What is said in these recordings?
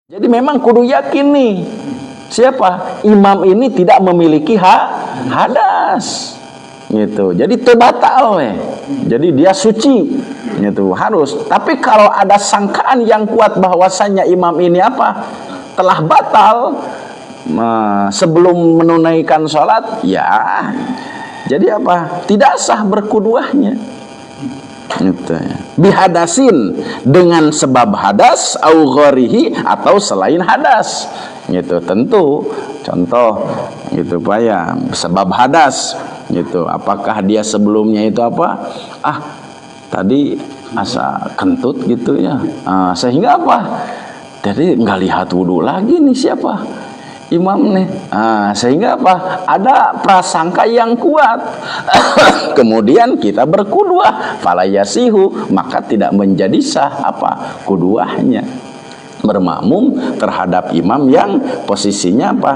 Jadi memang kudu yakin nih, siapa? Imam ini tidak memiliki hadas. Gitu. Jadi itu batal weh. Jadi dia suci. Gitu, harus. Tapi kalau ada sangkaan yang kuat bahwasanya imam ini apa? Telah batal sebelum menunaikan sholat, ya. Jadi apa? Tidak sah berkuduahnya. Gitu ya. Bihadasin, dengan sebab hadas au gharihi, atau selain hadas. Gitu, tentu contoh gitu Pak ya, sebab hadas gitu. Apakah dia sebelumnya itu apa? Tadi asa kentut gitu ya. Sehingga apa? Jadi nggak lihat wudhu lagi nih siapa? Imam nih. Sehingga apa? Ada prasangka yang kuat. Kemudian kita berkuduah, falayasihu, maka tidak menjadi sah apa? Kuduahnya. Bermakmum terhadap imam yang posisinya apa?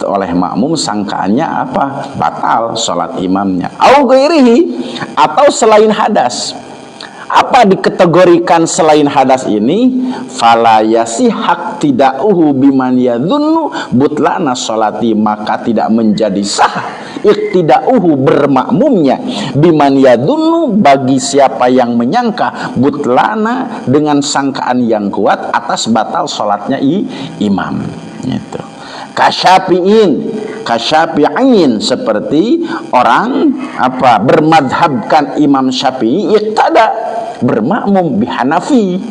Oleh makmum sangkaannya apa? Batal sholat imamnya. Au ghairihi, atau selain hadas. Apa dikategorikan selain hadas ini? Fala yasihak tidauhu biman yadhunnu butlana sholati, maka tidak menjadi sah iktidauhu, bermakmumnya, biman yadhunnu, bagi siapa yang menyangka, butlana, dengan sangkaan yang kuat atas batal sholatnya imam. Gitu. Kasyafi'in, seperti orang apa? Bermadhabkan Imam Syafi'i, iqtada, bermakmum bihanafi.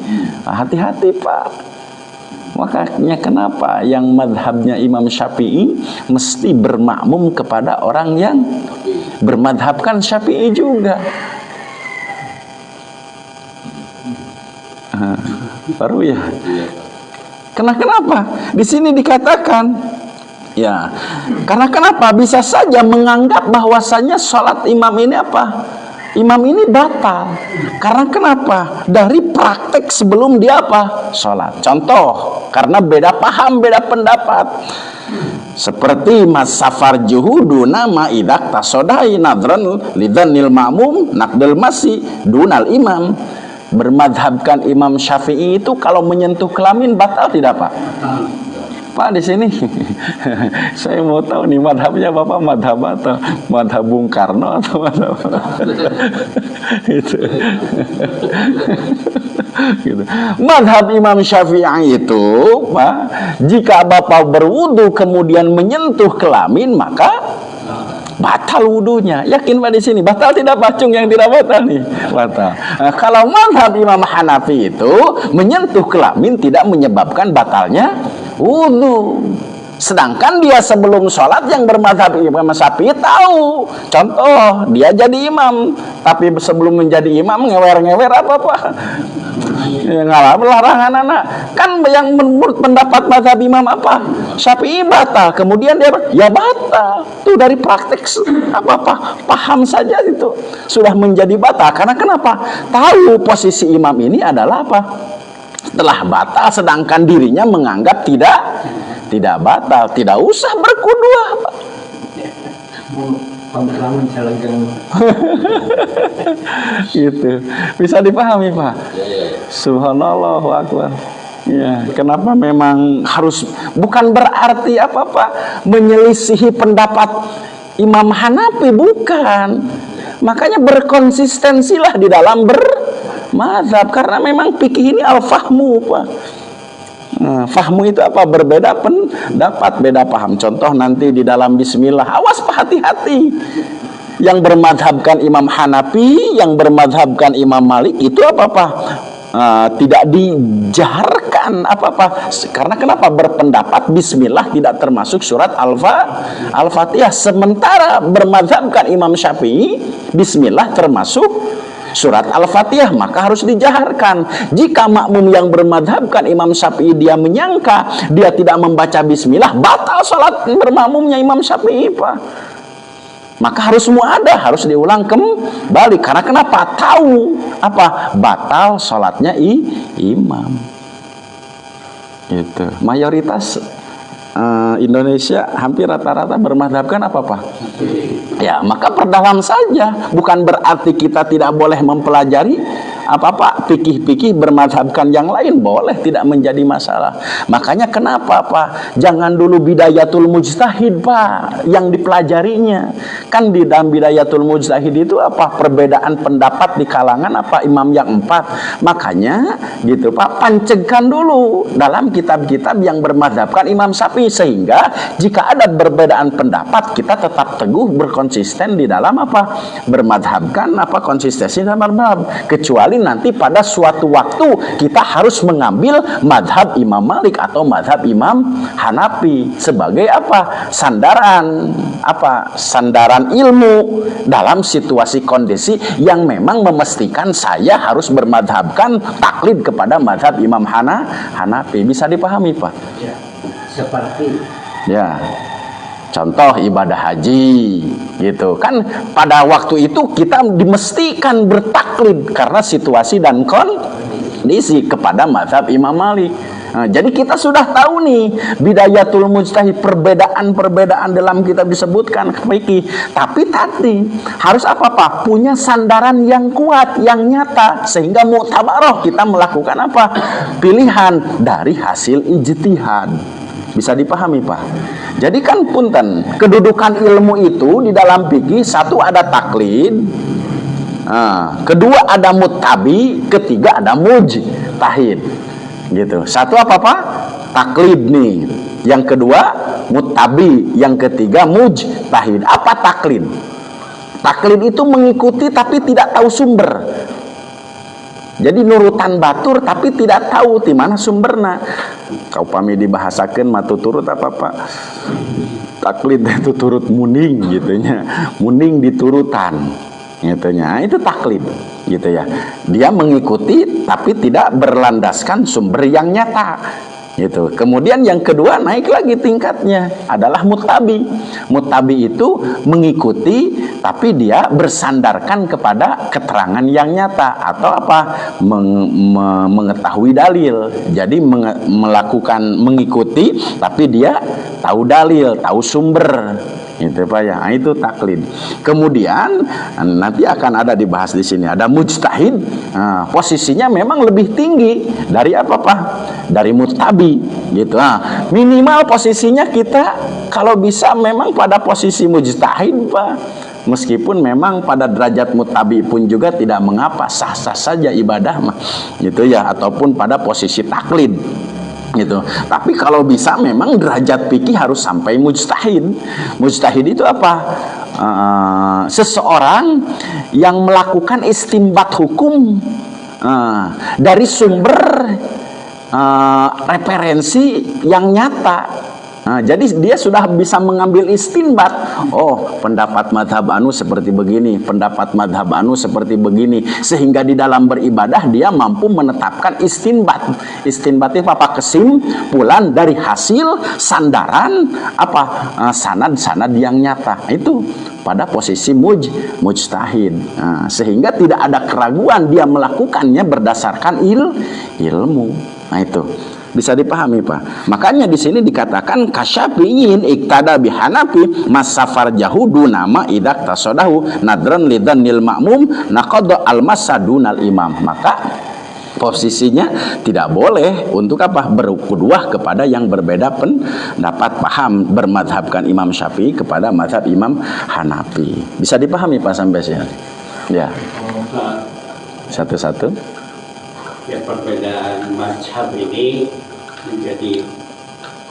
Hati-hati Pak. Makanya kenapa yang madhabnya Imam Syafi'i mesti bermakmum kepada orang yang bermadhabkan Syafi'i juga. Baru ya. Kenapa? Di sini dikatakan ya, karena kenapa? Bisa saja menganggap bahwasanya sholat imam ini apa? Imam ini batal. Karena kenapa? Dari praktek sebelum dia apa? Sholat. Contoh, karena beda paham, beda pendapat. Seperti Mas Safar juhuduna ma'idak tasodai nadran lidhanil ma'mum nakdal masih dunal imam. Bermadhabkan Imam Syafi'i itu kalau menyentuh kelamin batal tidak Pak? Pak di sini saya mau tahu nih madhabnya Bapak madhab atau madhab Bung Karno atau madhab itu. Gitu. Madhab Imam Syafi'i itu Pak, jika Bapak berwudu kemudian menyentuh kelamin maka batal wudunya. Yakin Pak di sini? Batal tidak Pacung yang tidak batal nih? Batal. Nah, kalau mazhab Imam Hanafi itu menyentuh kelamin tidak menyebabkan batalnya wudu. Sedangkan dia sebelum sholat yang bermazhab Imam Syafi'i tahu. Contoh, dia jadi imam, tapi sebelum menjadi imam ngewer-ngewer apa-apa. Ya, ngalah larangan anak. Kan yang menurut pendapat mazhab Imam apa? Syafi'i batal. Kemudian dia ya batal. Itu dari praktek apa-apa paham saja itu sudah menjadi batal. Karena kenapa? Tahu posisi imam ini adalah apa? Telah batal, sedangkan dirinya menganggap tidak batal, tidak usah berkuduah Pak. Gitu. Bisa dipahami Pak? Subhanallah wa akbar. Ya, kenapa memang harus, bukan berarti apa Pak menyelisihi pendapat Imam Hanafi, bukan. Makanya berkonsistensilah di dalam bermadzhab, karena memang fikih ini al-fahmu Pak. Fahmu itu apa? Berbeda pendapat, beda paham. Contoh nanti di dalam bismillah, awas Pak, hati-hati. Yang bermadhabkan Imam Hanafi, yang bermadhabkan Imam Malik itu apa-apa? Tidak dijaharkan apa-apa. Karena kenapa? Berpendapat bismillah tidak termasuk surat Al-Fatihah. Sementara bermadhabkan Imam Syafi'i, bismillah termasuk surat Al-Fatihah, maka harus dijaharkan. Jika makmum yang bermadhabkan Imam Syafi'i dia menyangka dia tidak membaca bismillah, batal sholat bermakmumnya Imam Syafi'i Pak. Maka harus muadah, harus diulang kembali. Karena kenapa? Tahu apa? Batal sholatnya imam. Itu mayoritas Indonesia hampir rata-rata bermadhabkan apa Pak? Ya, maka perdalam saja. Bukan berarti kita tidak boleh mempelajari apa-apa pikih-pikih bermadhabkan yang lain boleh, tidak menjadi masalah. Makanya kenapa Pak? Jangan dulu bidayatul mujtahid Pak yang dipelajarinya. Kan di dalam bidayatul mujtahid itu apa? Perbedaan pendapat di kalangan apa imam yang 4. Makanya gitu Pak, pancegkan dulu dalam kitab-kitab yang bermadhabkan Imam Syafi'i, sehingga jika ada perbedaan pendapat kita tetap teguh berkonsisten di dalam apa? Bermadhabkan apa? Konsistensi dalam madhab. Kecuali nanti pada suatu waktu kita harus mengambil madhab Imam Malik atau madhab Imam Hanafi sebagai apa? Sandaran apa? Sandaran ilmu dalam situasi kondisi yang memang memastikan saya harus bermadhabkan taklid kepada madhab Imam Hanafi. Bisa dipahami Pak? Ya, seperti ya, contoh ibadah haji gitu kan, pada waktu itu kita dimestikan bertaklid karena situasi dan kondisi kepada mazhab Imam Malik. Nah, jadi kita sudah tahu nih bidayatul mujtahid, perbedaan dalam kitab disebutkan fikih, tapi tadi harus apa Pak? Punya sandaran yang kuat, yang nyata, sehingga mu'tabarah kita melakukan apa? Pilihan dari hasil ijtihad. Bisa dipahami Pak? Jadi kan punten, kedudukan ilmu itu di dalam fikih, satu ada taklid, kedua ada muttabi, ketiga ada mujtahid. Gitu. Satu apa Pak? Taklid nih. Yang kedua muttabi, yang ketiga mujtahid. Apa taklid? Taklid itu mengikuti tapi tidak tahu sumber. Jadi nurutan batur tapi tidak tahu di mana sumberna. Kau pami dibahasakeun mah turut apa Pak? Taklid itu turut muning gitunya. Muning diturutan. Gitunya. Itu taklid gitu ya. Dia mengikuti tapi tidak berlandaskan sumber yang nyata. Gitu. Kemudian yang kedua naik lagi tingkatnya adalah muttabi. Muttabi itu mengikuti tapi dia bersandarkan kepada keterangan yang nyata atau apa? Mengetahui dalil. Jadi mengikuti tapi dia tahu dalil, tahu sumber. Itu Pak ya. Nah, itu taklid. Kemudian nanti akan ada dibahas di sini. Ada mujtahid. Nah, posisinya memang lebih tinggi dari apa Pak? Dari muttabi gitu. Nah, minimal posisinya kita kalau bisa memang pada posisi mujtahid Pak. Meskipun memang pada derajat muttabi pun juga tidak mengapa, sah-sah saja ibadah mah gitu ya, ataupun pada posisi taklid gitu. Tapi kalau bisa memang derajat fikih harus sampai mujtahid. Mujtahid itu apa? Seseorang yang melakukan istinbat hukum dari sumber referensi yang nyata. Nah, jadi dia sudah bisa mengambil istinbat. Oh, pendapat madhab anu seperti begini, pendapat madhab anu seperti begini, sehingga di dalam beribadah dia mampu menetapkan istinbat. Istinbat itu apa? Kesimpulan dari hasil sandaran apa? Sanad-sanad yang nyata. Itu pada posisi mujtahid. Nah, sehingga tidak ada keraguan dia melakukannya berdasarkan ilmu. Nah, itu bisa dipahami Pak. Makanya di sini dikatakan kasyafiyin iktada bihanafi masafar jahudu nama idak tasodahu nadran lidanil makmum naqadha almasadunal imam. Maka posisinya tidak boleh untuk apa? Berkuduah kepada yang berbeda pendapat, paham bermadhabkan Imam Syafi'i kepada madhab Imam Hanafi. Bisa dipahami Pak sampai sini? Ya. Satu-satu. Ya, perbedaan mazhab ini menjadi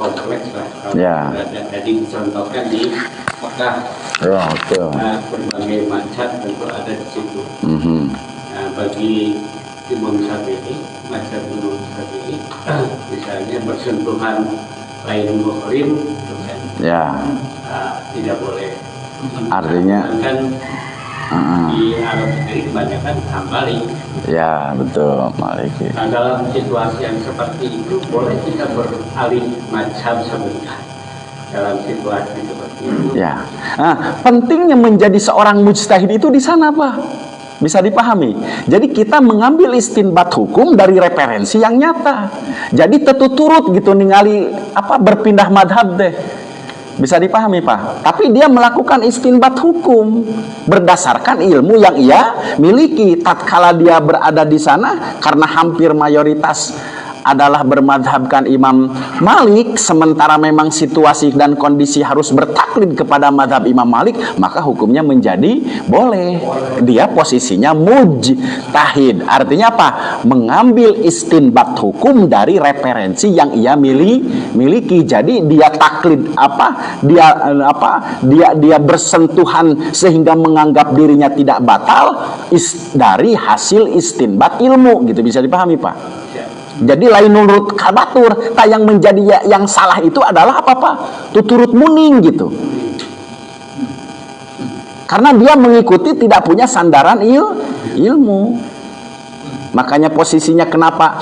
kompleks lah. Kalau ya. Tadi dicontohkan di Mekah, berbagai mazhab tentu ada di situ. Nah, bagi Imam Syafi'i, mazhab Imam Syafi'i, misalnya bersentuhan lain muhrim, kan, tidak boleh. Artinya kan di Arab sendiri kebanyakan Hambali. Ya betul, Maliki. Nah, dalam situasi yang seperti itu boleh kita beralih mazhab sebentar. Dalam situasi seperti itu. Ya. Nah, pentingnya menjadi seorang mujtahid itu di sana Pak. Bisa dipahami. Jadi kita mengambil istinbat hukum dari referensi yang nyata. Jadi tetuturut gitu ningali apa berpindah madhab deh. Bisa dipahami Pak? Tapi dia melakukan istinbat hukum berdasarkan ilmu yang ia miliki. Tatkala dia berada di sana, karena hampir mayoritas adalah bermadhabkan Imam Malik, sementara memang situasi dan kondisi harus bertaklid kepada madhab Imam Malik, maka hukumnya menjadi boleh. Dia posisinya mujtahid, artinya apa? Mengambil istinbat hukum dari referensi yang ia miliki. Jadi dia taklid dia bersentuhan sehingga menganggap dirinya tidak batal dari hasil istinbat ilmu, gitu. Bisa dipahami Pak? Jadi lain nurut kabatur, yang menjadi yang salah itu adalah apa Pak? Tuturut muning gitu. Karena dia mengikuti tidak punya sandaran ilmu. Makanya posisinya kenapa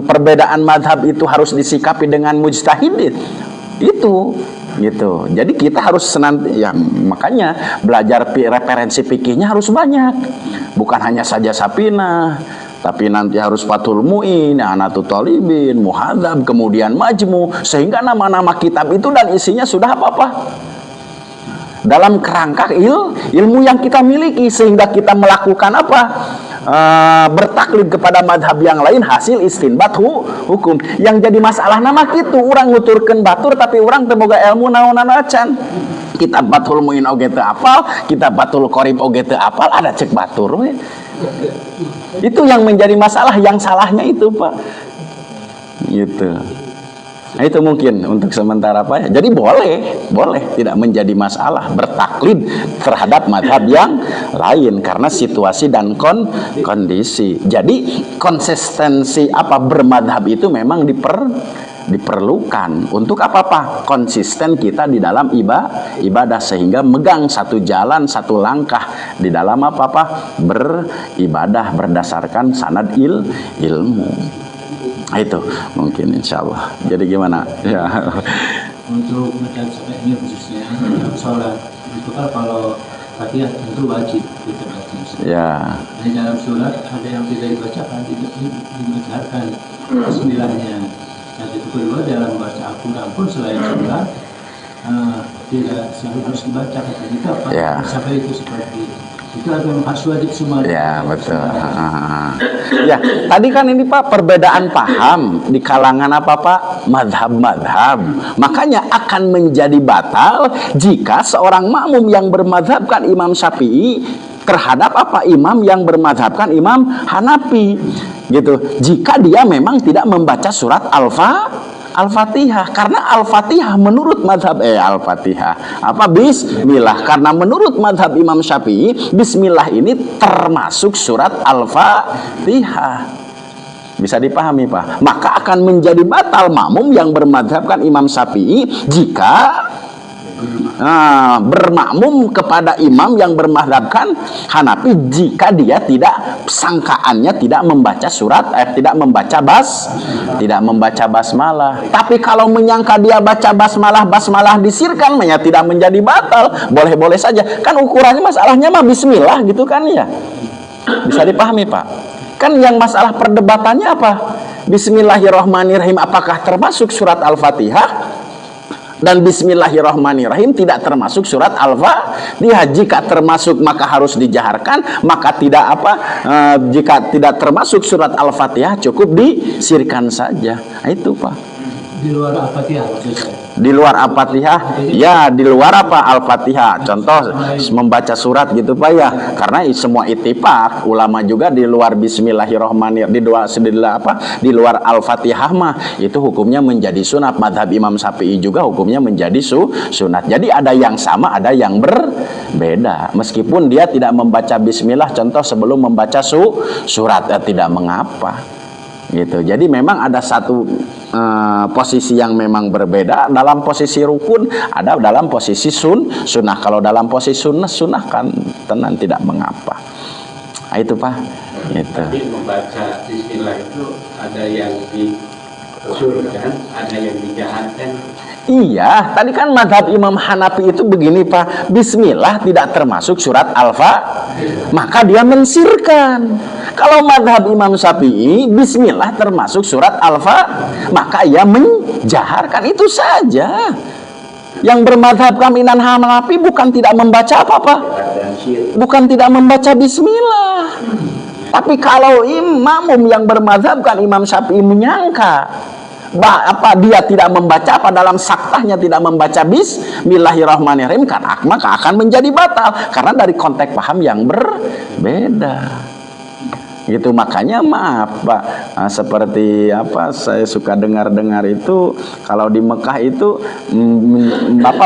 perbedaan madhab itu harus disikapi dengan mujtahid itu gitu. Jadi kita harus makanya belajar referensi fikihnya harus banyak, bukan hanya saja Sapinah, tapi nanti harus Fathul Mu'in, Anatul Talibin, Muhadzab, kemudian Majmu, sehingga nama-nama kitab itu dan isinya sudah apa-apa dalam kerangka ilmu yang kita miliki, sehingga kita melakukan bertaklid kepada madhab yang lain hasil istinbat hukum. Yang jadi masalah nama gitu, orang nguturkeun batur tapi orang teu boga ilmu naonan acan. Kitab Fathul Mu'in oge teu apal, kitab Fathul Qorib oge teu apal, ada cek batur we. Itu yang menjadi masalah, yang salahnya itu Pak gitu. Nah itu mungkin untuk sementara Pak ya. Jadi boleh tidak menjadi masalah bertaklid terhadap madhab yang lain karena situasi dan kondisi. Jadi konsistensi bermadhab itu memang diperlukan untuk apa? Konsisten kita di dalam ibadah, sehingga megang satu jalan, satu langkah di dalam beribadah berdasarkan sanad ilmu. Nah, itu mungkin insyaallah. Jadi gimana ya untuk macam ini khususnya sholat itu kan kalau Fatihah tentu wajib kita baca ya. Di dalam surat ada yang tidak dibacakan, tidak dibacakan bismillahnya. Yang itu kedua, dalam baca Al-Quran pun selain surat tidak selalu harus dibaca, kata kita apa sampai itu seperti itu ada harus wajib semua. Ya betul. Ya tadi kan ini Pak perbedaan paham di kalangan Pak madhab. Makanya akan menjadi batal jika seorang makmum yang bermadhabkan Imam Syafi'i terhadap imam yang bermadhabkan Imam Hanafi gitu. Jika dia memang tidak membaca surat Al-Fatihah, karena Al-Fatihah menurut madhab Bismillah, karena menurut madhab Imam Syafi'i Bismillah ini termasuk surat Al-Fatihah. Bisa dipahami Pak? Maka akan menjadi batal makmum yang bermadhabkan Imam Syafi'i jika bermakmum kepada imam yang bermadhabkan Hanafi jika dia sangkaannya tidak membaca surat tidak membaca basmalah. Tapi kalau menyangka dia baca basmalah disirkan, tidak menjadi batal, boleh-boleh saja. Kan ukurannya masalahnya bismillah gitu kan ya. Bisa dipahami Pak? Kan yang masalah perdebatannya apa? Bismillahirrahmanirrahim apakah termasuk surat Al-Fatihah? Dan Bismillahirrahmanirrahim tidak termasuk surat Al-Fatihah. Jika termasuk maka harus dijaharkan, maka jika tidak termasuk surat Al-Fatihah cukup disirkan saja. Nah, itu Pak. Di luar Al-Fatihah maksudnya. Di luar Al-Fatihah, ya di luar Al-Fatihah. Contoh membaca surat gitu Pak ya. Karena semua ittifaq ulama juga di luar Bismillahirrahmanirrahim, di luar Al-Fatihah mah itu hukumnya menjadi sunat. Madhab Imam Syafi'i juga hukumnya menjadi sunat. Jadi ada yang sama, ada yang berbeda. Meskipun dia tidak membaca Bismillah, contoh sebelum membaca surat tidak mengapa. Gitu. Jadi memang ada satu posisi yang memang berbeda. Dalam posisi rukun ada dalam posisi sunnah. Kalau dalam posisi sunnah kan tenang tidak mengapa. Nah, itu Pak. Itu. Tapi membaca Bismillah itu ada yang disurkan, ada yang dijahatkan. Iya, tadi kan madhab Imam Hanafi itu begini Pak, Bismillah tidak termasuk surat Al-Fatihah, maka dia mensirkan. Kalau madhab Imam Syafi'i, bismillah termasuk surat Al-Fatihah, maka ia menjaharkan, itu saja. Yang bermadhab Kaminan Hanafi bukan tidak membaca apa-apa, bukan tidak membaca bismillah. Tapi kalau imam yang bermadhabkan Imam Syafi'i menyangka dia tidak membaca apa dalam saktahnya tidak membaca bismillahirrahmanirrahim, maka akan menjadi batal karena dari konteks paham yang berbeda. Gitu, makanya maaf Pak, seperti apa saya suka dengar itu kalau di Mekah itu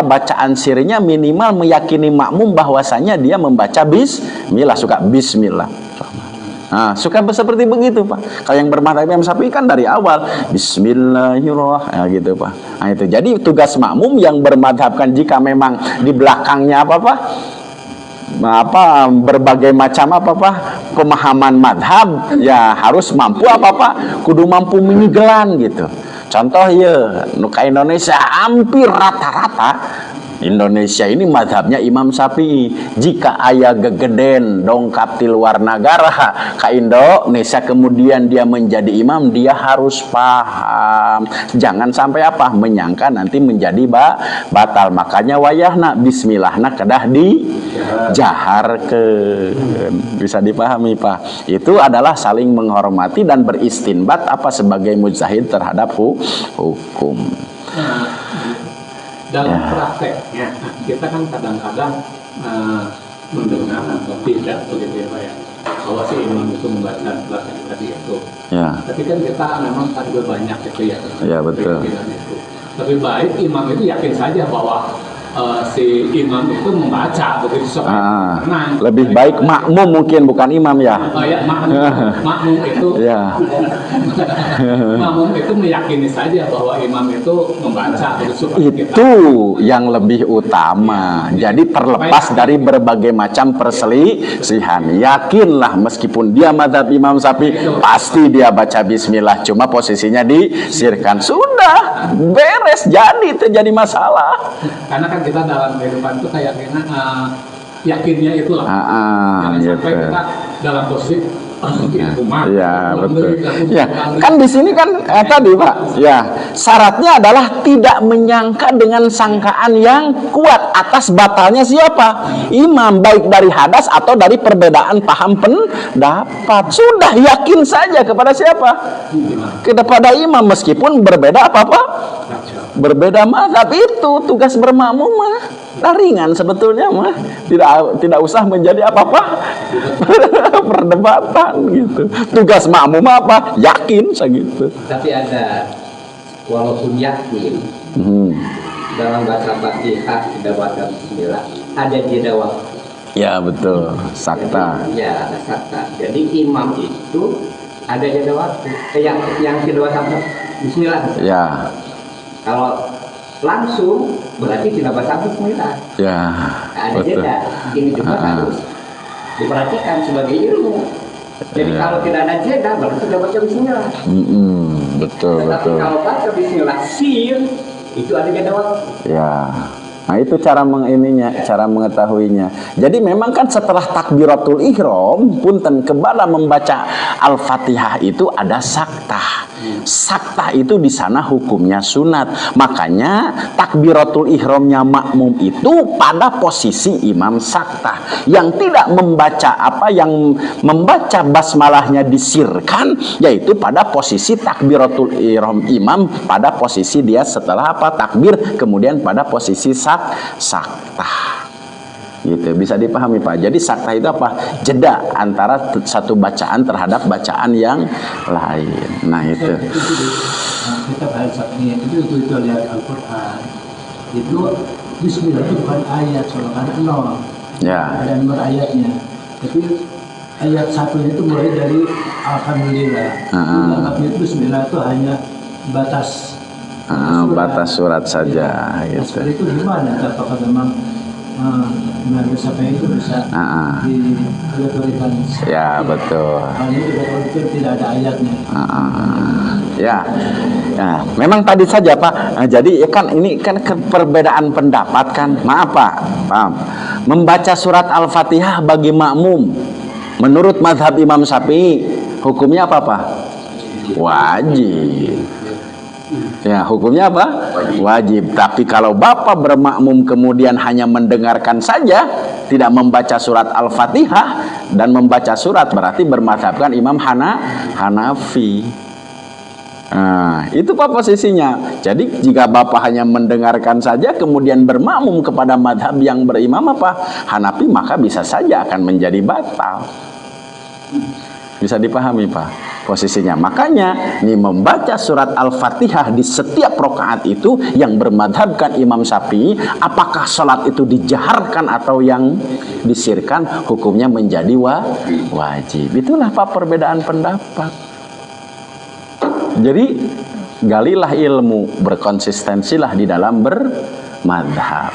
bacaan sirnya minimal meyakini makmum bahwasanya dia membaca bismillah, suka bismillah. Nah, suka seperti begitu Pak. Kalau yang bermadhab Imam Syafi'i kan dari awal bismillahirrahmanirrahim, gitu Pak. Nah itu, jadi tugas makmum yang bermadhabkan jika memang di belakangnya berbagai macam pemahaman madhab, ya harus mampu kudu mampu menyigelan gitu. Contoh ya, nuka Indonesia hampir rata-rata Indonesia ini madhabnya Imam Syafi'i. Jika ayah gegeden dongkap di luar negara ke Indonesia kemudian dia menjadi imam, dia harus paham, jangan sampai menyangka nanti menjadi batal. Makanya wayahna bismillahna kedah dijaharkeun. Bisa dipahami Pak. Itu adalah saling menghormati dan beristinbat sebagai mujtahid terhadap hukum. Dalam prakteknya kita kan kadang-kadang mendengar atau tidak begitu ya Pak ya, bahwa si imam itu membaca tadi itu. Ya. Tapi kan kita memang juga banyak itu ya. Ya betul. Lebih baik imam itu yakin saja bahwa si imam itu membaca begitu lebih baik makmum mungkin bukan imam ya. Ya makmum itu ya. Makmum itu meyakini saja bahwa imam itu membaca begitu. Itu yang lebih utama. Jadi terlepas dari berbagai macam perselisihan, yakinlah meskipun dia mazhab Imam Syafi'i pasti dia baca bismillah, cuma posisinya disirkan, sudah beres, jadi terjadi masalah. Karena kan kita dalam kehidupan itu kayak yakinnya itulah. Jangan sampai kita dalam posisi ya betul. Ya kan di sini kan tadi Pak. Ya syaratnya adalah tidak menyangka dengan sangkaan yang kuat atas batalnya siapa? Imam, baik dari hadas atau dari perbedaan paham pendapat. Sudah yakin saja kepada siapa? Kepada imam meskipun berbeda berbeda mazhab. Itu tugas bermakmum ringan sebetulnya tidak usah menjadi perdebatan gitu. Tugas makmum yakin segitu. Tapi ada walaupun yakin dalam baca Fatihah tidak baca bismillah, ada jeda waktu. Ya betul, sakta. Ya ada sakta. Jadi imam itu ada jeda waktu. Yang kedua sama bismillah. Ya. Kalau langsung berarti tidak baca bismillah. Ya. Ada betul. Jeda. Ini juga harus diperhatikan sebagai ilmu. Jadi kalau tidak ada jeda berarti tidak baca bismillah. Betul. Tetapi kalau baca bismillah itu ada jeda waktu. Ya. Nah itu cara mengetahuinya. Jadi memang kan setelah takbiratul ihram punten kebala membaca Al-Fatihah itu ada saktah. Saktah itu di sana hukumnya sunat. Makanya takbiratul ihramnya makmum itu pada posisi imam saktah. Yang tidak membaca yang membaca basmalahnya disirkan, yaitu pada posisi takbiratul ihram imam, pada posisi dia setelah takbir, kemudian pada posisi saktah. Gitu, bisa dipahami Pak. Jadi saktah itu jeda antara satu bacaan terhadap bacaan yang lain. Nah itu kita bahas itu lihat Al-Quran itu bismillah itu bukan ayat soalnya nol ya. Ada nomor ayatnya, tapi ayat satunya itu mulai dari alhamdulillah. Tapi itu bismillah itu hanya batas surat saja gitu. Seperti itu gimana? Apakah memang sampai itu bisa dikategorikan? Ya betul. Itu tidak ada ayatnya. Ya, memang tadi saja Pak. Jadi kan ini kan perbedaan pendapat kan. Maaf Pak, paham. Membaca surat Al-Fatihah bagi makmum Menurut mazhab Imam Syafi'i, hukumnya apa, Pak? Wajib. Ya, hukumnya apa? Wajib. Tapi kalau Bapak bermakmum kemudian hanya mendengarkan saja, tidak membaca surat Al-Fatihah dan membaca surat, berarti bermazhabkan Imam Hanafi. Nah, itu Pak posisinya. Jadi jika Bapak hanya mendengarkan saja kemudian bermakmum kepada mazhab yang berimam apa? Hanafi, maka bisa saja akan menjadi batal. Bisa dipahami Pak posisinya. Makanya nih membaca surat Al-Fatihah di setiap rakaat itu yang bermadhabkan Imam Syafi'i, apakah salat itu dijaharkan atau yang disirkan, hukumnya menjadi wajib. Itulah Pak perbedaan pendapat. Jadi galilah ilmu, berkonsistensilah di dalam bermadhab.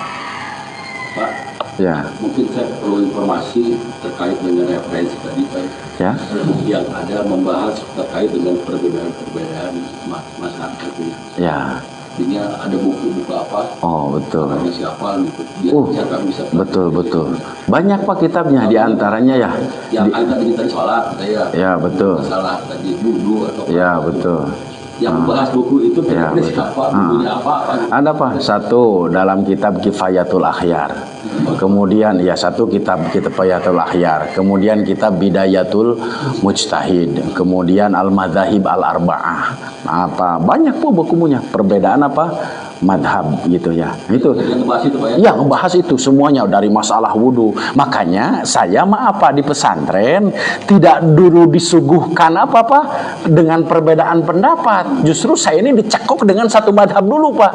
Pak, ya. Mungkin saya perlu informasi terkait dengan referensi tadi Pak. Ya. Yang ada membahas terkait dengan perbedaan masyarakat ini. Ya. Artinya ada buku-buku apa? Oh betul. Siapa gitu? Bisa betul. Banyak Pak kitabnya, diantaranya ya. Yang angkat ini tadi sholat, saya. Ya betul. Salah tadi dulu atau. Ya betul. Yang membahas buku itu siapa? Bukunya apa? Ada Pak, satu dalam kitab Kifayatul Akhyar. Kemudian ya satu kitab Kifayatul Akhyar. Kemudian kitab Bidayatul Mujtahid. Kemudian Al-Madzahib Al-Arba'ah. Apa banyak Po bukunya. Perbedaan apa? Madhab gitu ya. Itu ya ngebahas itu semuanya dari masalah wudhu. Makanya saya maaf Pak di pesantren tidak dulu disuguhkan apa dengan perbedaan pendapat. Justru saya ini dicekok dengan satu madhab dulu Pak.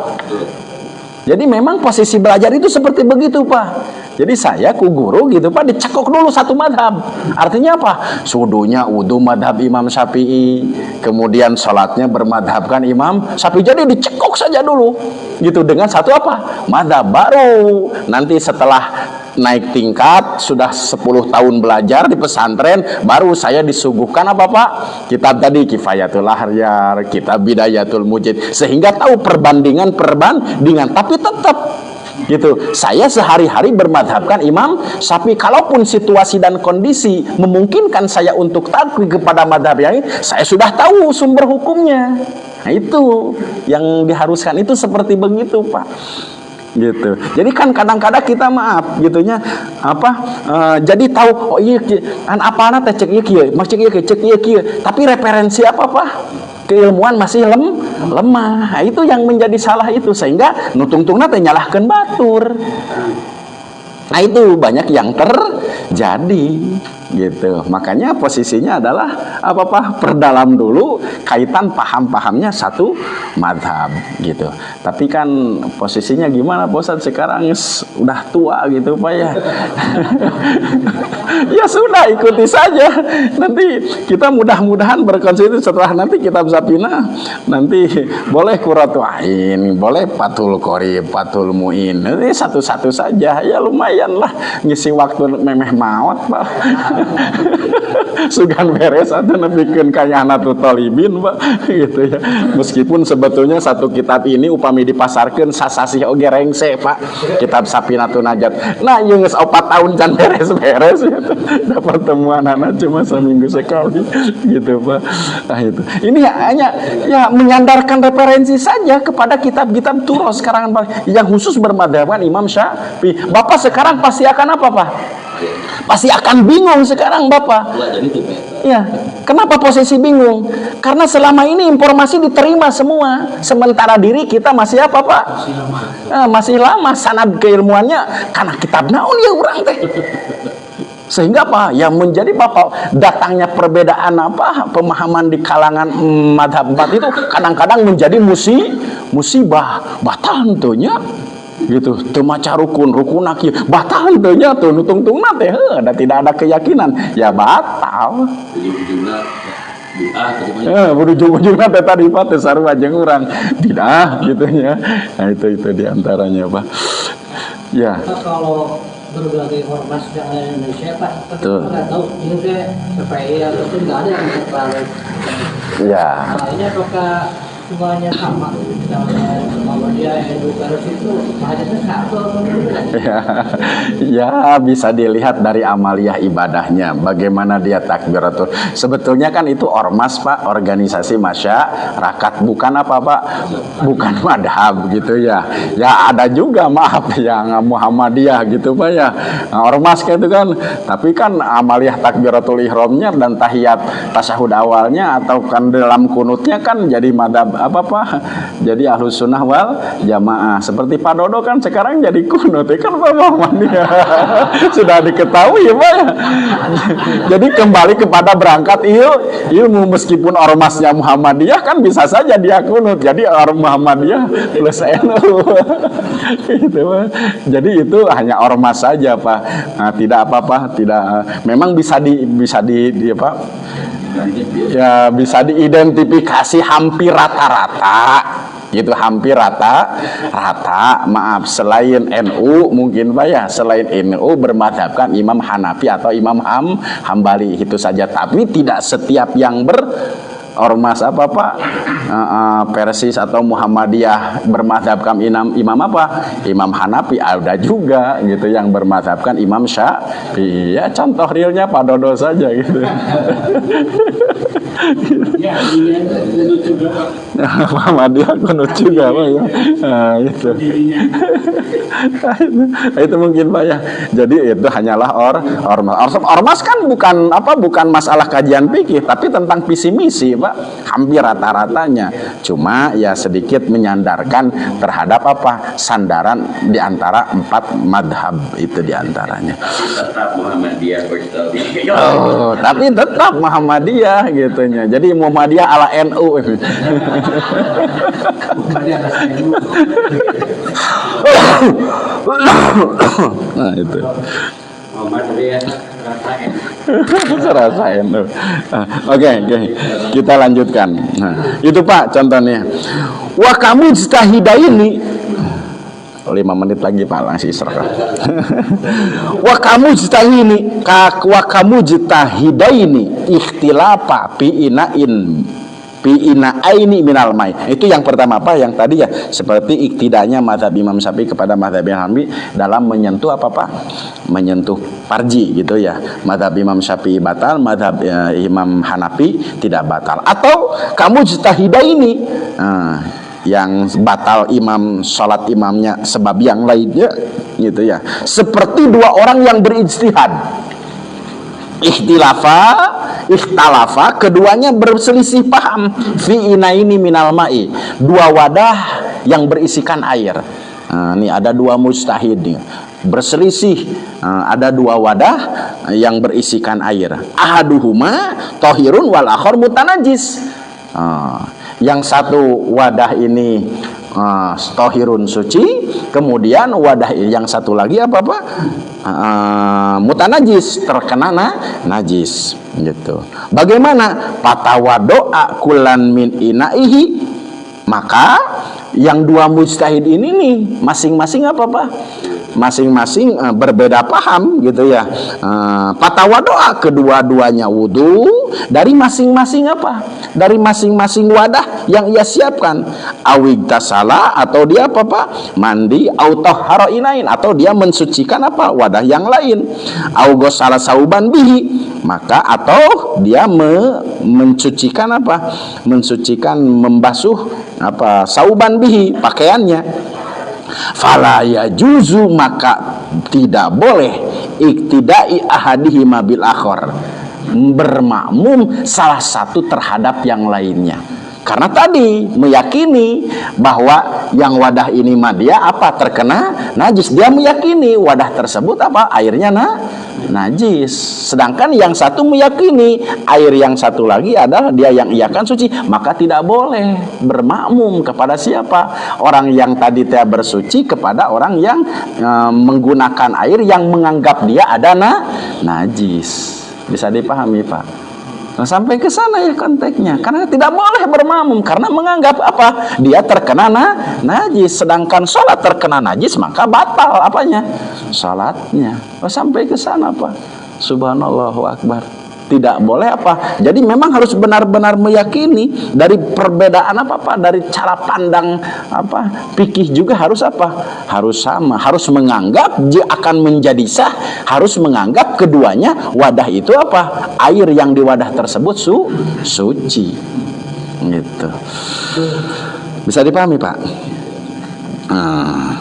Jadi memang posisi belajar itu seperti begitu Pak. Jadi saya ku guru gitu Pak dicekok dulu satu madhab. Artinya apa? Sudunya wudhu madhab Imam Syafi'i, kemudian sholatnya bermadhabkan Imam Syafi'i. Jadi dicekok saja dulu gitu dengan satu apa? Madhab. Baru nanti setelah naik tingkat sudah 10 tahun belajar di pesantren, baru saya disuguhkan apa Pak? Kitab tadi Kifayatul Akhyar, kitab Bidayatul Mujtahid, sehingga tahu perbandingan, tapi tetap gitu. Saya sehari-hari bermadhabkan Imam Syafi'i. Kalaupun situasi dan kondisi memungkinkan saya untuk taklid kepada madhab yang ini, saya sudah tahu sumber hukumnya. Nah itu yang diharuskan, itu seperti begitu Pak. Gitu. Jadi kan kadang-kadang kita maaf gitunya jadi tahu oh iya an apana teh cek ieu cek ieu tapi referensi apa Pak? Keilmuan masih lemah. Nah, itu yang menjadi salah itu, sehingga nutung-tungna teh nyalahkeun batur. Nah itu banyak yang terjadi gitu. Makanya posisinya adalah perdalam dulu kaitan paham-pahamnya satu madhab gitu. Tapi kan posisinya gimana Pak Ustadz sekarang udah tua gitu Pak ya. Ya sudah ikuti saja. Nanti kita mudah-mudahan berkonsisten setelah nanti kitab Sapina nanti boleh Qurratu Ain, boleh Fathul Qorib, Fathul Muin. Ini satu-satu saja ya lumayan lah ngisi waktu memeh maot Pak. Sugan beres atau nebikeun kaya Nahdlatul Thalibin Pak gitu ya. Meskipun sebetulnya satu kitab ini upami dipasarkeun sasasih oge rengse Pak. Kitab Safinatun Najat. Nah yeung geus 4 tahun can beres-beres gitu. Dapat temuan anak cuma seminggu sekali gitu Pak. Nah itu. Ini hanya ya menyandarkan referensi saja kepada kitab-kitab turos sekarang yang khusus bermadhabkan Imam Syafi'i. Bapak sekarang pasti akan apa Pak? Pasti akan bingung sekarang Bapak. Ya, kenapa posisi bingung? Karena selama ini informasi diterima semua, sementara diri kita masih apa Pak? Masih lama sanad keilmuannya karena kitab naon ya urang teh. Sehingga apa? Yang menjadi Bapak datangnya perbedaan pemahaman di kalangan madhab 4 itu kadang-kadang menjadi musibah batal tentunya. Gitu teu maca rukun kieu batal teu nya tuh nutung-tungna teh ada tidak ada keyakinan ya batal ujung-ujungna teh tadi Pak teh sarua jeung urang tidak gitu nya. Nah itu diantaranya Pak ya. Kalau berbagai ormas yang ada di Indonesia Pak, kita nggak tahu ini PPI atau nggak ada yang tertarik. Ya. Nah ini apakah semuanya sama. Kalau dia edukasi itu hadisnya satu. Ya, bisa dilihat dari amaliyah ibadahnya, bagaimana dia takbiratul. Sebetulnya kan itu ormas Pak, organisasi masyarakat, bukan apa Pak, bukan madhab gitu ya. Ya ada juga maaf yang Muhammadiyah gitu Pak ya, ormas kayak itu kan. Tapi kan amaliyah takbiratul ihramnya dan tahiyat tasyahud awalnya atau kan dalam kunutnya kan jadi madhab apa Pak? Jadi Ahlus Sunnah wal Jamaah. Seperti Pak Dodo kan sekarang jadi kunut kan Pak Muhammadiyah. Sudah diketahui ya Pak ya. Jadi kembali kepada berangkat ilmu, meskipun ormasnya Muhammadiyah kan bisa saja dia kunut. Jadi ormas Muhammadiyah plus NU. Gitu Pak. Jadi itu hanya ormas saja Pak. Nah, tidak apa-apa, tidak memang bisa di apa? Ya bisa diidentifikasi hampir rata-rata gitu, hampir rata maaf, selain NU mungkin Pak ya, selain NU bermadhabkan Imam Hanafi atau Imam Hambali itu saja, tapi tidak setiap yang ormas apa Pak, Persis atau Muhammadiyah bermadhabkan imam apa, Imam Hanafi. Ada juga gitu yang bermadhabkan Imam Syafi'i. Ya contoh realnya Pak Dodo saja gitu. Ya, kunut juga Pak. Muhammadiyah kunut juga Pak ya. Gitu. Itu mungkin Pak ya. Jadi itu hanyalah ormas. Ormas kan bukan masalah kajian fikih, tapi tentang visi misi Pak. Hampir rata-ratanya. Cuma ya sedikit menyandarkan terhadap apa? Sandaran di antara 4 madhab itu di antaranya. Tetap Muhammadiyah Oh, tapi tetap Muhammadiyah gitunya. Jadi Muhammadiyah ala NU. Nah itu. Muhammadiyah Rasain. Oke, kita lanjutkan. Nah, itu Pak contohnya. Wa kamu jtahidaini 5 menit lagi Pak langsung serah. Wa kamu jtahidaini ikhtilafa fi ina'aini minal mai. Itu yang pertama Pak, yang tadi ya seperti iktidanya mazhab Imam Syafi'i kepada mazhab Imam Hanafi dalam menyentuh apa Pak? Menyentuh farji gitu ya. Mazhab Imam Syafi'i batal, mazhab Imam Hanafi tidak batal. Atau kamu jtahidaini yang batal imam, salat imamnya sebab yang lainnya gitu ya. Seperti 2 orang yang berijtihad. Ikhtalafa, keduanya berselisih paham fi inaini minal ma'i, 2 wadah yang berisikan air. Ini ada 2 mujtahid nih berselisih, ada 2 wadah yang berisikan air. Ahaduhuma tahirun wal akhar mutanajis. Yang satu wadah ini tahirun suci, kemudian wadah yang satu lagi apa Pak? Mutanajis, terkena najis gitu. Bagaimana? Fatawado'a kullan min inaihi, maka yang 2 mujtahid ini nih masing-masing apa Pak? Masing-masing berbeda paham gitu ya. Fatawado'a, kedua-duanya wudu dari masing-masing apa? Dari masing-masing wadah yang ia siapkan. Awigtasala, atau dia apa Pak? Mandi, au tahhara inain, atau dia mensucikan apa? Wadah yang lain. Au ghasala sauban bihi, maka atau dia mensucikan apa? Mensucikan, membasuh apa? Sauban bihi, pakaiannya. Fala yajuzu, maka tidak boleh iktidai ahadihima bil akhar, bermakmum salah satu terhadap yang lainnya. Karena tadi meyakini bahwa yang wadah ini dia apa? Terkena najis. Dia meyakini wadah tersebut apa? Airnya najis. Sedangkan yang satu meyakini air yang satu lagi adalah dia yang iakan suci. Maka tidak boleh bermakmum kepada siapa? Orang yang tadi tidak bersuci kepada orang yang menggunakan air yang menganggap dia ada najis. Bisa dipahami Pak? Nah, sampai ke sana ya konteksnya. Karena tidak boleh bermakmum karena menganggap apa? Dia terkena najis. Sedangkan sholat terkena najis maka batal apanya? Sholatnya. Oh, sampai ke sana Pak. Subhanallahu akbar. Tidak boleh apa? Jadi memang harus benar-benar meyakini dari perbedaan apa dari cara pandang fikih juga harus harus sama, harus menganggap akan menjadi sah, harus menganggap keduanya wadah itu air yang di wadah tersebut suci. Gitu. Bisa dipahami, Pak?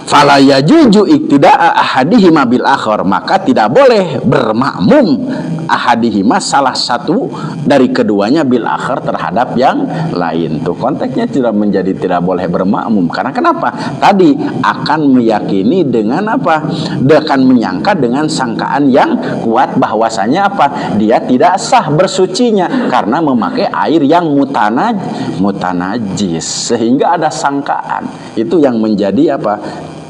Fala yajuju iktida'a ahadihima bil akhar, maka tidak boleh bermakmum ahadihima salah satu dari keduanya bil akhar terhadap yang lain. Tuh konteksnya tidak menjadi tidak boleh bermakmum. Karena kenapa? Tadi akan meyakini dengan akan menyangka dengan sangkaan yang kuat bahwasanya dia tidak sah bersucinya karena memakai air yang mutanajis, sehingga ada sangkaan. Itu yang menjadi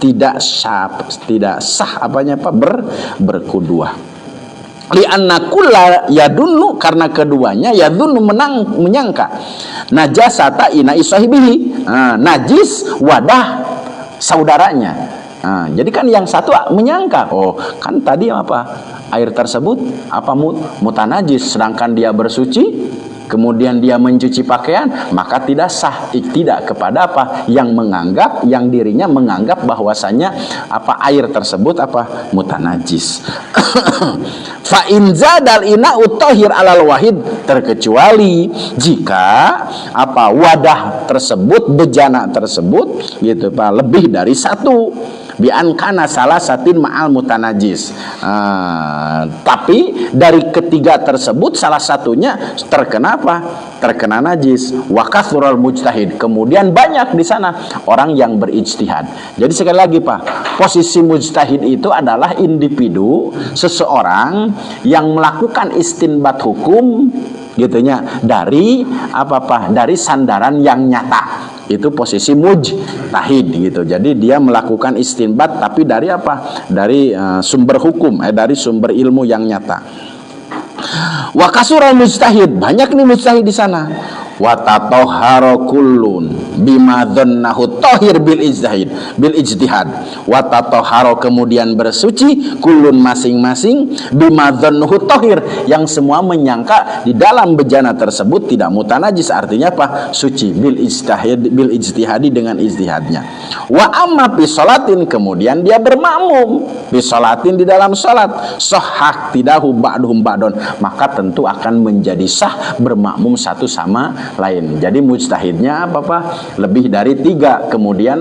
tidak sah berkuduah. Li'anna kulla yadunnu, karena keduanya yadunnu menyangka najasata ina'i sahibihi, najis wadah saudaranya. Jadi kan yang satu menyangka, kan tadi air tersebut mutanajis, sedangkan dia bersuci, kemudian dia mencuci pakaian, maka tidak sah iktidak kepada yang menganggap, yang dirinya menganggap bahwasanya air tersebut mutanajis. Fa in zadal ina'u tahir alal wahid, terkecuali jika wadah tersebut, bejana tersebut gitu lebih dari satu, bi an kana salasatin ma'al mutanajis. Tapi dari ketiga tersebut salah satunya terkena terkena najis. Wa kathural mujtahid, kemudian banyak di sana orang yang berijtihad. Jadi sekali lagi posisi mujtahid itu adalah individu, seseorang yang melakukan istinbat hukum gitunya dari dari sandaran yang nyata. Itu posisi mujtahid gitu. Jadi dia melakukan istinbat tapi dari dari sumber hukum, dari sumber ilmu yang nyata. Wa kasural mujtahid, banyak nih mujtahid di sana. Wa tatahhara kullun bima dhannahu tahir bil ijtihad. Wa tatahhara, kemudian bersuci, kullun masing-masing, bima dhannahu tahir, yang semua menyangka di dalam bejana tersebut tidak mutanajis, artinya suci, bil ijtihadi, dengan ijtihadnya. Wa amma bi sholatin, kemudian dia bermakmum bi sholatin, di dalam salat, sahhak tidahu ba'duhum ba'don, maka tentu akan menjadi sah bermakmum satu sama lain. Jadi mujtahidnya lebih dari 3, kemudian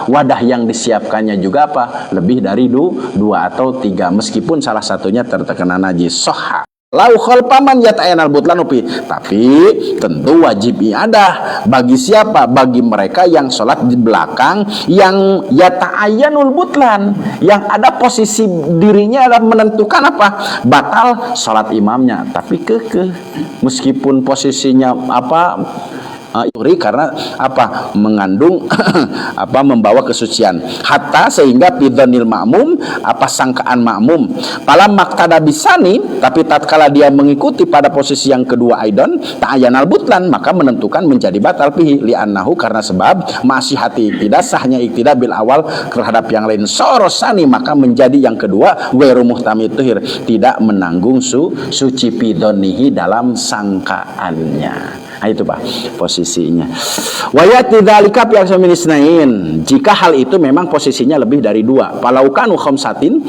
wadah yang disiapkannya juga lebih dari 2 atau 3, meskipun salah satunya terkena najis. Sahha lau khalpaman yata'ayanal butlanu, tapi tentu wajib ada bagi siapa? Bagi mereka yang sholat di belakang, yang yata'ayanul butlan, yang ada posisi dirinya adalah menentukan batal sholat imamnya, tapi meskipun posisinya karena mengandung membawa kesucian, hatta sehingga bidhanil ma'mum, sangkaan makmum, palam maktada bisani, tapi tatkala dia mengikuti pada posisi yang kedua aidon ta'ayanal butlan, maka menentukan menjadi batal pihi, li'annahu, karena sebab masih hati tidak sahnya iktidak bil awal terhadap yang lain, sorosani, maka menjadi yang kedua wairu muhtamid tuhir, tidak menanggung suci bidhanihi dalam sangkaannya. Itu posisinya. Wayati dzalika fi aksaminisnain, jika hal itu memang posisinya lebih dari 2. Palaukanu khamsatin,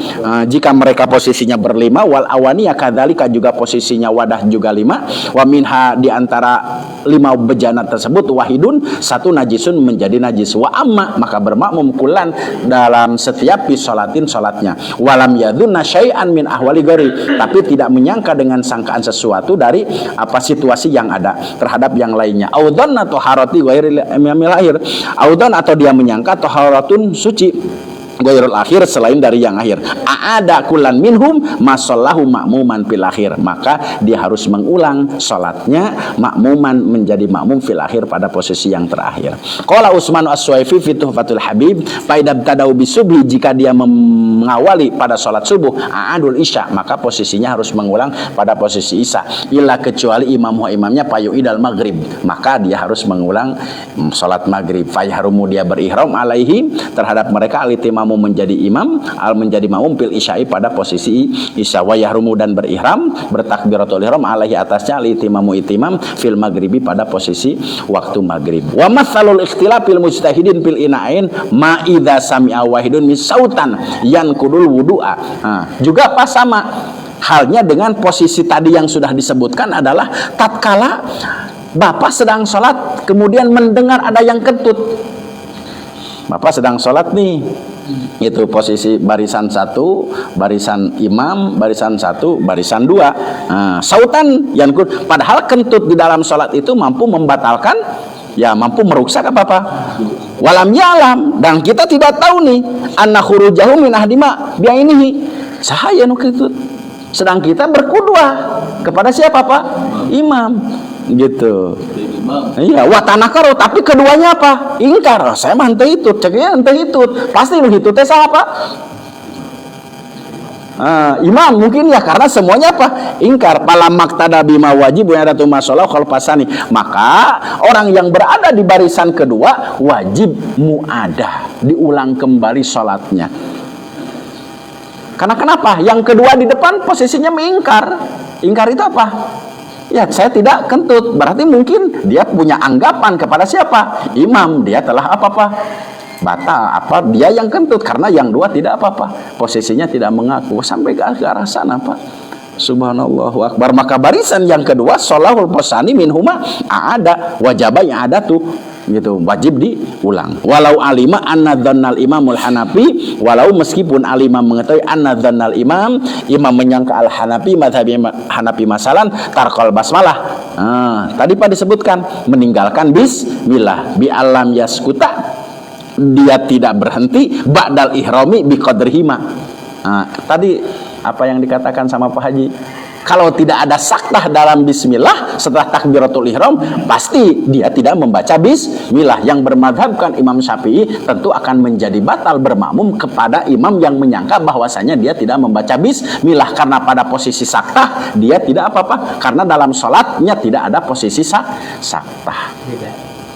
jika mereka posisinya berlima, wal awaniya kadzalika, juga posisinya wadah juga 5, wa minha, di antara 5 bejana tersebut, wahidun, 1 najisun, menjadi najis. Wa amma, maka bermakmum kulan dalam setiap sholatin sholatnya, walam yadhunna syai'an min ahwali ghairi, tapi tidak menyangka dengan sangkaan sesuatu dari situasi yang ada terhadap yang lainnya. Audon atau harati ghairil akhir, audon, atau dia menyangka taharatun suci ghairul akhir, selain dari yang akhir. Aada kulan minhum masallahu ma'muman fil akhir, maka dia harus mengulang salatnya makmuman, menjadi makmum fil akhir, pada posisi yang terakhir. Qala Utsman As-Suwaifi fi Tuhfatul Habib, faidab tadau bisubhi, jika dia mengawali pada salat subuh, aadul isya, maka posisinya harus mengulang pada posisi isya, illa kecuali imamnya payuidal maghrib, maka dia harus mengulang salat maghrib. Fayharumu, dia berihram alaihi terhadap mereka alitimam makmum menjadi imam, menjadi makmum fil isya'i pada posisi isya, wa yahrumu dan berihram, bertakbiratul ihram alaihi atasnya al-itimamu itimam fil maghribi pada posisi waktu maghrib. Wa matsalul ikhtilafil mujtahidin fil ina'in ma idza sami'a wahidun misautan yankudul wudu'a. Juga pas sama halnya dengan posisi tadi yang sudah disebutkan adalah tatkala Bapak sedang sholat kemudian mendengar ada yang kentut. Bapak sedang sholat nih, itu posisi barisan 1, barisan imam, barisan 1, barisan 2. Sautan yang padahal kentut di dalam sholat itu mampu membatalkan, ya mampu merusak apa? Walam ya'lam, dan kita tidak tahu nih anna khurujahu min ahdima bi'ainihi. Sahaya nu kentut. Sedang kita berkudwah kepada siapa, Pak? Imam. Gitu. Iya, watanakaro, tapi keduanya apa? Ingkar. Saya mah henteu itu, ceknya henteu itu. Pasti begitu teh apa? Imam mungkin ya, karena semuanya apa? Ingkar. Palam maktada bima wajib wa adatu masalah khalfasani. Maka orang yang berada di barisan kedua wajib muadah, diulang kembali salatnya. Karena kenapa? Yang kedua di depan posisinya mengingkar. Ingkar itu apa? Ya, saya tidak kentut. Berarti mungkin dia punya anggapan kepada siapa? Imam. Dia telah apa-apa? Batal. Apa? Dia yang kentut. Karena yang dua tidak apa-apa. Posisinya tidak mengaku. Sampai ke arah sana, Pak. Subhanallah akbar. Maka barisan yang kedua, sholahul posani minhuma ada. Wajabah yang ada tuh. Gitu, wajib diulang. Walau alima anna dhannal imamul hanafi, walau meskipun alima mengetahui anna dhannal imam menyangka al hanafi mazhab hanafi masalan tarkal basmalah. Tadi Pak disebutkan meninggalkan bismillah bi alam yaskuta, dia tidak berhenti ba'dal ihrami bi qadrihima. Tadi apa yang dikatakan sama Pak Haji? Kalau tidak ada saktah dalam bismillah setelah takbiratul ihram, pasti dia tidak membaca bismillah. Yang bermadhabkan Imam Syafi'i tentu akan menjadi batal bermakmum kepada imam yang menyangka bahwasanya dia tidak membaca bismillah, karena pada posisi saktah dia tidak apa-apa, karena dalam sholatnya tidak ada posisi saktah.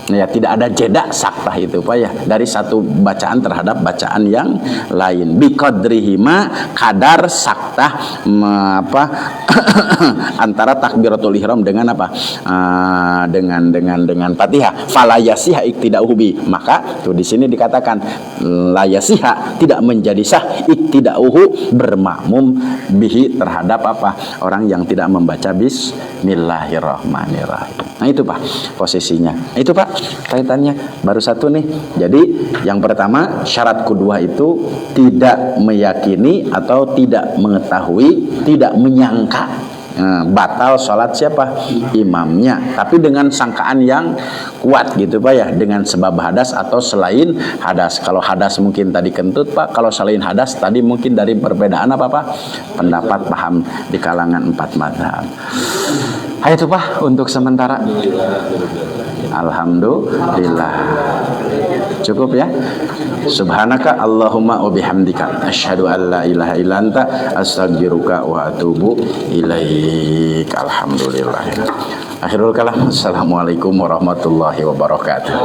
Ya, tidak ada jeda saktah itu Pak ya, dari satu bacaan terhadap bacaan yang lain. Biqadrihima, kadar saktah antara takbiratul ihram dengan apa? Dengan Fatihah. Fala yasiha iktida'uhu bi. Maka tuh di sini dikatakan la yasiha, tidak menjadi sah iktida'uhu, bermakmum bihi terhadap apa? Orang yang tidak membaca bismillahirrahmanirrahim. Nah itu Pak posisinya. Itu Pak kaitannya baru satu nih. Jadi yang pertama, syarat kedua itu tidak meyakini atau tidak mengetahui, tidak menyangka batal sholat siapa? Imamnya, tapi dengan sangkaan yang kuat gitu Pak ya, dengan sebab hadas atau selain hadas. Kalau hadas mungkin tadi kentut Pak, kalau selain hadas tadi mungkin dari perbedaan apa Pak? Pendapat paham di kalangan 4 mazhab. Ayo itu Pak untuk sementara. Alhamdulillah. Cukup ya. Subhanaka Allahumma wa bihamdika asyhadu an la ilaha illa anta astaghfiruka wa atubu ilaik. Alhamdulillah. Akhirul kalam. Assalamualaikum warahmatullahi wabarakatuh.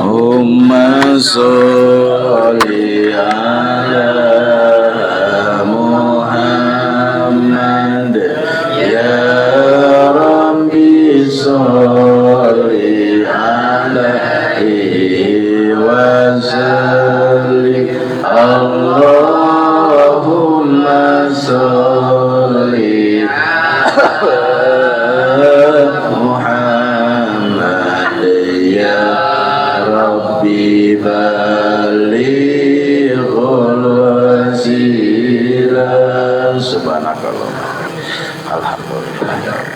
Allahumma sholli ala Muhammad ya Rabbi sholli alaihi wa sallim. Allahumma sholli Muhammad ya Rabbi balighul wasilah. Subhanakallah. Alhamdulillah.